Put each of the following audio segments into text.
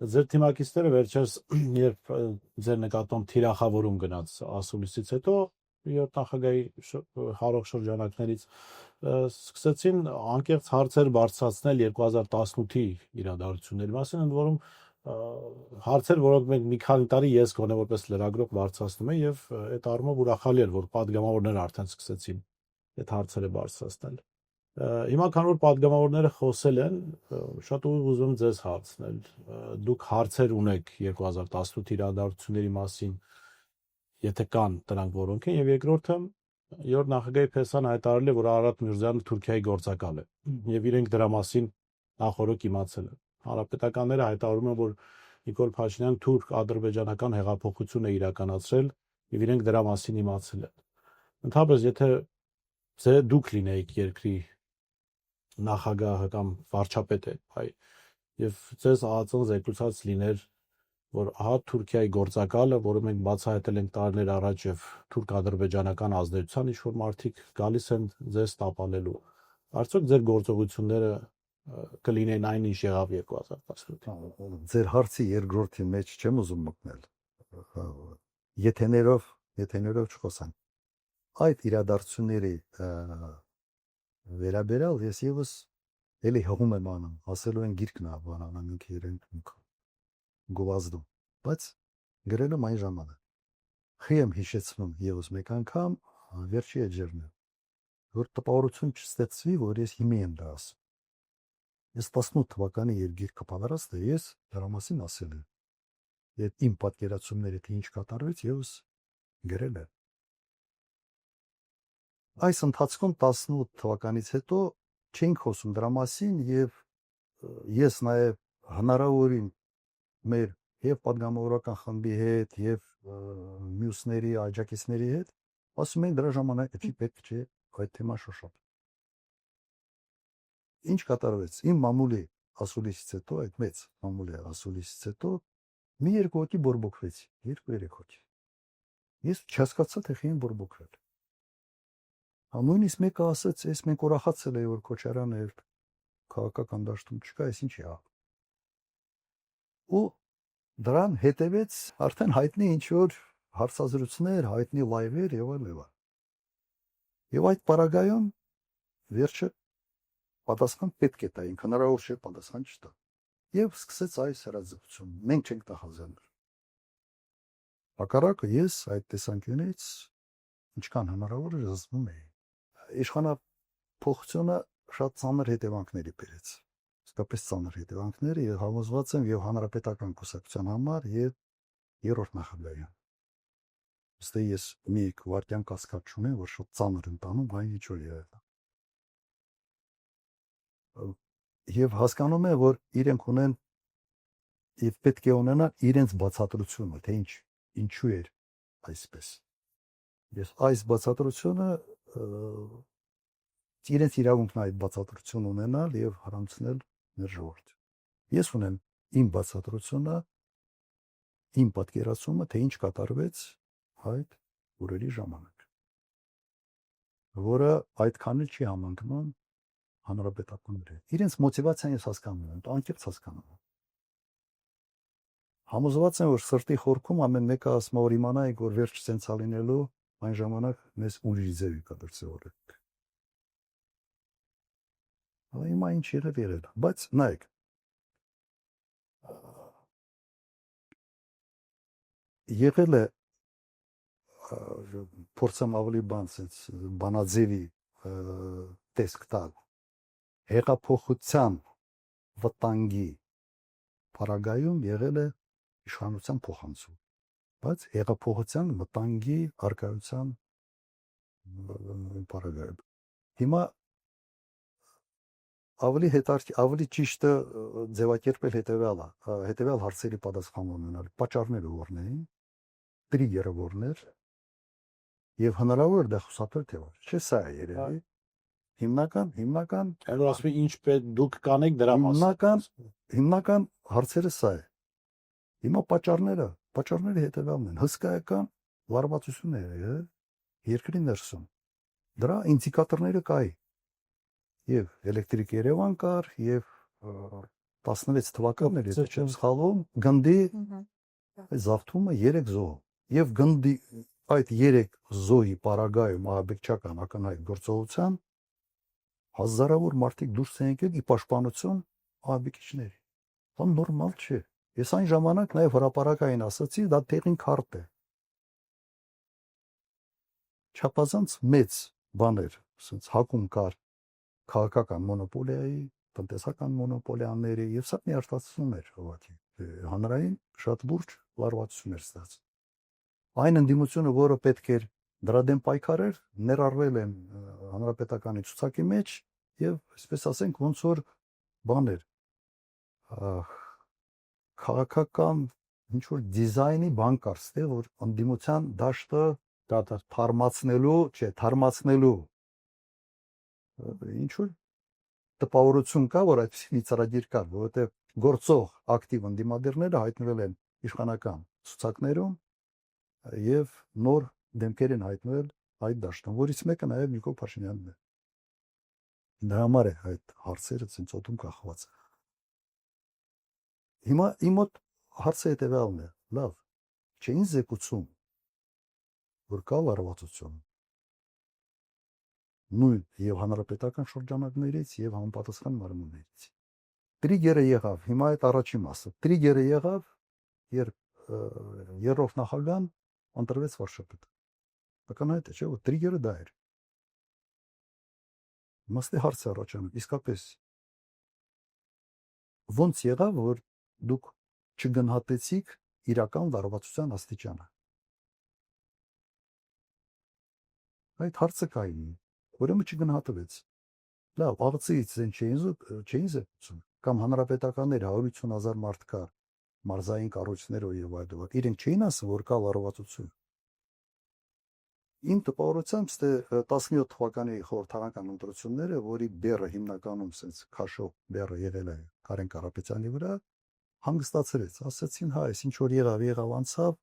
Ձեր թիմակիցները վերջերս երբ ձեր նկատմամբ թիրախավորում գնաց ասուլիսից հետո 7 նախագահի հարող շրջանակներից սկսեցին անկեղծ հարցեր բարձրացնել 2018-ի իրադարձությունների մասին, ընդ որում հարցեր, որոնք մենք մի քանի տարի ես գոնե որպես լրագրող բարձրացնում եմ եւ այդ առումով ուրախալի էր, որ падգամավորները արդեն սկսեցին այդ հարցերը բարձրացնել։ Հիմա քան որ падգամավորները խոսել են, շատ ուղիղ ուզում եմ ձեզ հարցնել։ Դուք հարցեր ունեք 2018 իրադարձությունների մասին, եթե կան դրանք որոնք են, եւ երկրորդը, երբ նախագահի Փեսան հայտարարել է, որ Արարատ Միրզյանը Թուրքիայի գործակալ է, եւ իրենք դրա մասին նախորոք իմացել են։ Հանրապետականները հայտարարում են, որ Նիկոլ Փաշինյան թուրք-ադրբեջանական հեղափոխություն է իրականացրել, եւ իրենք դրա մասին իմացել են։ Ընդհանրապես, եթե դուք լինեիք երկրի նախագահը կամ վարչապետը, եւ ձեզ ԱԱԾ-ն զեկուցած լիներ, որ ահա Թուրքիայի գործակալը, որը մենք բացահայտել ենք տարիներ առաջ եւ թուրք-ադրբեջանական ազդեցության ինչ-որ մարդիկ գալիս են ձեզ տապալելու, արդյոք ձեր գործողությունները կլինեն այնինչ եղավ 2018-ին։ Ձեր հարցի երկրորդի մեջ չեմ ուզում մտնել։ Եթեներով չխոսանք։ Այդ իրադարձությունների վերաբերյալ ես եւս էլի հողում եմ անում, ասելու են գիրքն է բանանանք իրենք գովազդում, բայց գրելում այն ժամանակ։ Խի եմ հիշեցնում եւս մեկ անգամ վերջի էջերն, որ տպավորություն չստացվի, որ ես հիմի եմ դա ասում։ Ես 18 թվականի երգիրքը պատրաստ ես դրա մասին ասել եմ։ Այդ իմ պատկերացումները թե ինչ կատարվեց եւս գրել եմ։ Այս ընթացքում 18 թվականից հետո չենք խոսում դրա մասին եւ ես նաեւ հնարավորին մեր եւ падգամավորական խմբի հետ եւ մյուսների աջակիցների հետ ասում են դրա ժամանակի պետք չէ այդ թեմա շոշափ։ Ինչ կատարվեց իմ մամուլի ասուլիսից հետո այդ մեծ մամուլի ասուլիսից հետո մի երկու հոգի բորբոքվեց, երկու-երեք հոգի։ Ես չհասկացա թե խին բորբոքվել։ Նույնիսկ մեկը ասաց, ես մենք ուրախացել էի, որ Քոչարյանը եւ քաղաքական դաշտում չկա, այս ինչի է։ Ու դրան հետևեց արդեն հայտնի ինչ որ հարցազրույցներ, հայտնի լայվեր եւ այլն։ Եվ այդ պարագայում վերջը պատասխան պետք է տային, հնարավոր չէ պատասխան չտա։ Եվ սկսեց այս հրաձգություն։ Մենք չենք տախազանել։ Հակառակը ես այդ տեսանկյունից ինչքան հնարավոր է զսպում էի։ Իշխանափոխությունը շատ ծանր հետևանքների բերեց։ Իսկապես ծանր հետևանքներ եւ համոզված եմ եւ հանրապետական կուսակցության համար եւ երրորդ նախագահի։ Ըստ ես մի քվարտյան կասկած չունեմ, որ շատ ծանր ընտանում այն ինչ որ եղել։ Եվ հասկանում եմ, որ իրենք ունեն եւ պետք է ունենան իրենց բացատրությունը, թե ինչու էր այսպես։ Ես այս բացատրությունը իրենց իրավունքն այդ բացատրություն ունենալ եւ հարամցնել մեր ժողովրդին։ Ես ունեմ իմ բացատրությունը, իմ պատկերացումը, թե ինչ կատարվեց այդ օրերի ժամանակ, որը այդքան չի համընկնում հանրապետականների։ Իրենց մոտիվացիան ես հասկանում եմ, անկեղծ հասկանում եմ։ Համոզված եմ, որ սրտի խորքում ամեն մեկը ասում որ իմանայինք, որ վերջ ցենց ալինելու այն ժամանակ մեզ ուրիշ ձևի կդրսևորենք։ Հիմա ինչ եղել, բայց նայեք, եղել է փորձեմ ավելի բանաձևի տեսք տալ հեղափոխության վտանգի պարագայում եղել է իշխանության փոխանցում, բայց հեղափոխության վտանգի արկայության պարագայում հիմա ավելի ճիշտ ձևակերպել հետևյալ հարցերի պատասխան ունենալ պատճառները որն էին, տրիգերը որն էր եւ հնարավոր է դա խուսափել թե ոչ, չէ՞ սա է երևի հիմնական Այլ ասում ինչ պետք դուք կանեք դրա մասին հիմնական հարցերը սա է հիմա պատճառները հետևյալն են հսկայական լարվածությունները երկրի ներսում դրա ինդիկատորները կային եւ էլեկտրիկ Երևան կար եւ 16 թվականներ, եթե չեմ Ծեծում։ սխալվում, գնդի այդ զավթումը 3 զոհ եւ գնդի այդ 3 զոհի պարագայում ահաբեկչական ակնհայտ գործողության հազարավոր մարդիկ դուրս են եկել ի պաշտպանություն ահաբեկիչների։ Դա նորմալ չէ։ Ես այն ժամանակ նաեւ հրապարակային ասացի, դա տեղին քարտ է։ Չափազանց մեծ բաներ, ասենց հակում կար քաղաքական մոնոպոլիայի, տնտեսական մոնոպոլիաների եւ սա միարտացում էր ուղղակի։ Հանրային շատ լուրջ լարվածություն էր ստացվում։ Այն ընդդիմությունը, որը պետք էր դրա դեմ պայքարեր, ներառվել են հանրապետականի ցուցակի մեջ եւ այսպես ասենք ոնց որ բաներ քաղաքական ինչ որ դիզայնի բան կար, ստե որ ընդդիմության դաշտը Դատար։ թարմացնելու ինչ որ տպավորություն կա, որ այդպիսի մի ծրագիր կար, որովհետեւ գործող ակտիվ ընդդիմադիրները հայտնվել են իշխանական ցուցակներում եւ նոր դեմքեր են հայտնվել այդ դաշտում, որից մեկը նաեւ Նիկոլ Փաշինյանն է։ Դրա համար է այդ հարցերը ցենց օդում կախված։ Հիմա իմ մոտ հարցը հետեւյալն է. լավ, չէին զեկուցում, որ կա լարվածություն։ Նույն եւ հանրապետական շրջանակներից եւ համապատասխան մարմիններից։ Տրիգերը եղավ, հիմա այդ առաջին մասը։ Տրիգերը եղավ, երբ երրորդ նախագահան ընտրվեց վարչապետ։ Ակնհայտ է, չէ՞ որ տրիգերը դա էր։ Մաստե հարց է առաջանում, իսկապես ոնց եղավ, որ դուք չգնահատեցիք իրական լարվածության աստիճանը։ Այդ հարցը կային, ուրեմն չգնահատվեց։ Լավ, աղցից են չէին զեկուցում, կամ հանրապետականներ 150,000 մարդ կա մարզային կառույցներով եւ այլն, իրենք չէին ասում, որ կա լարվածություն։ Իմ տպավորությամբ ստե 17 թվականի խորհրդարանական ընտրությունները, որի բեռը հիմնականում sense քաշող բեռը եղել է Կարեն Կարապետյանի վրա, հանգստացրեց, ասացին, հա, այս ինչ որ եղավ անցավ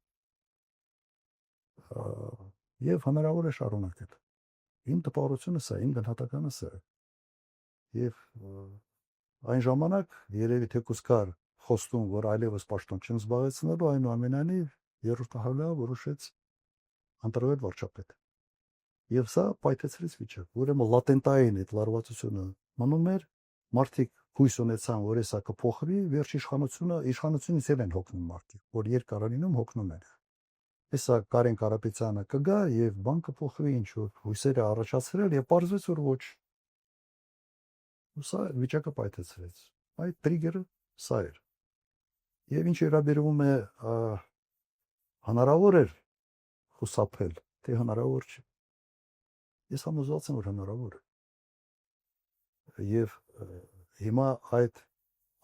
եւ հնարավոր է շարունակել։ Իմ տպավորությունը սա, իմ գնահատականը սա է։ Եվ այն ժամանակ երևի թեկուզ կար խոստում, որ այլևս պաշտոն չեն զբաղեցնելու, այնուամենայնիվ երրորդ նախագահը որոշեց ընտրվել վարչապետ։ Եվ սա պայթեցրեց վիճակը, ուրեմն լատենտային այդ լարվածությունը մնում էր, մարդիկ հույս ունեցան, որ սա կփոխվի, վերջ իշխանությունից են հոգնում մարդիկ, որ երկարանինում հոգնում են։ Հեսա Կարեն Կարապետյանը կգա եւ բան կփոխվի, ինչ որ հույսերը առաջացրել եւ պարզվեց, որ ոչ։ Սա վիճակը պայթեցրեց։ Այդ տրիգերը սա էր։ Եվ ինչ վերաբերում է հնարավոր էր խուսափել, թե հնարավոր չէ։ Ես համոզված եմ, որ հնարավոր է։ Եվ հիմա այդ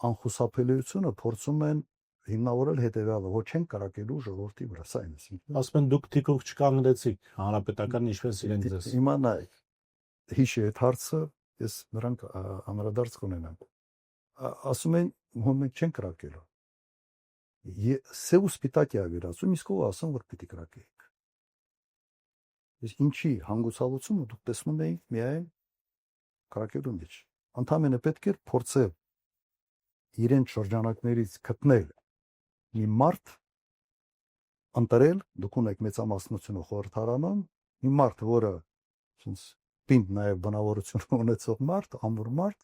անխուսափելիությունը փորձում են հիմնավորել հետեւյալը, որ չեն կարակելու ժողովրդի վրա, սա այն է։ Ասում են դուք թիկունք չկանգնեցիք հանրապետական ինչպես իրենք ձեզ։ Հիմա նայեք, հիշի այդ հարցը, ես նրանք անդրադարձ կունենամ։ Ասում են, որ մենք չենք կրակելու։ Սև ու սպիտակ է ավիրացում, իսկ ով ասում, որ պիտի կրակեիք։ Իսկ ինչի հանգուցալուծումը դուք տեսնում եք միայն կրակելու մեջ։ Ընդհանրապես պետք է փորձել իրենց շրջանակներից գտնել մի մարդ ընտրել, դուք ունեք մեծամասնությունը խորհրդարանում, մի մարդ, որը ասենց պինդ նաև բնավորություն ունեցող մարդ, ամուր մարդ,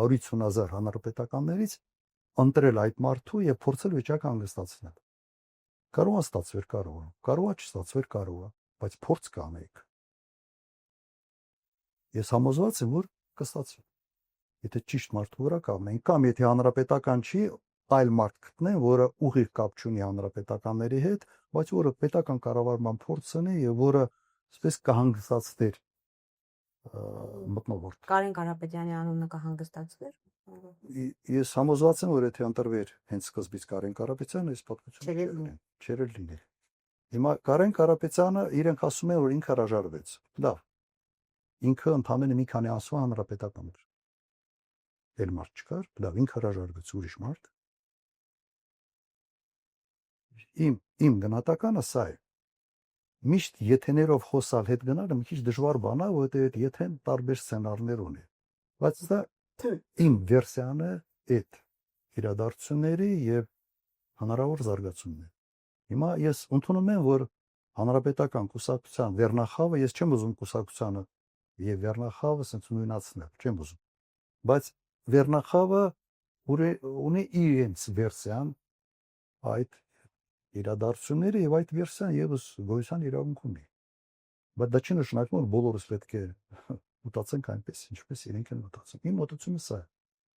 150,000 հանրապետականներից ընտրել այդ մարդու եւ փորձել վիճակը հանգստացնել։ Կարող է ստացվեր, կարող է չստացվեր, կարող է, բայց փորձ կանեք։ Ես համոզված եմ, որ կստացվի։ Եթե ճիշտ մարդու վրա կամենք, կամ եթե հանրապետական չի, այլ մարդ գտնեն, որը ուղիղ կապ չունի հանրապետականների հետ, բայց որը պետական կառավարման փորձ ունի եւ որը այսպես կհանգստացներ մտնոլորտ։ Կարեն Կարապետյանի անունը կհանգստացվեր։ Ես համոզված եմ, որ եթե ընտրվեր հենց սկզբից Կարեն Կարապետյանը, այս պատմությունը չէր լինի։ Հիմա Կարեն Կարապետյանը իրենք ասում են, որ ինքը հրաժարվեց։ Լավ։ Ինքը ընդամենը մի քանի ամսվա հանրապետական էր։ Էլ մարդ չկար, լավ, ինքը հրաժարվեց, ուրիշ մարդ։ Իմ գնահատականը սա է։ Միշտ եթեներով խոսալ հետ գնալը մի քիչ դժվար բան է, որովհետև այդ եթեն տարբեր սցենարներ ունի։ Բայց դա իմ վերսիան է այդ։ իրադարձությունների եւ հնարավոր զարգացումներ։ Հիմա ես ընդունում եմ, որ հանրապետական կուսակցության վերնախավը, ես չեմ ուզում կուսակցությանը եւ վերնախավը ասենց նույնացնել, չեմ ուզում։ Բայց վերնախավը ունի իրենց վերսիան այդ իրադարձությունները եւ այդ վերսիան եւս գոյության իրավունք ունի։ Բայց դա չի նշանակում, որ բոլորս պետք է մտածենք այնպես, ինչպես իրենք են մտածում։ Իմ մտածումը սա է։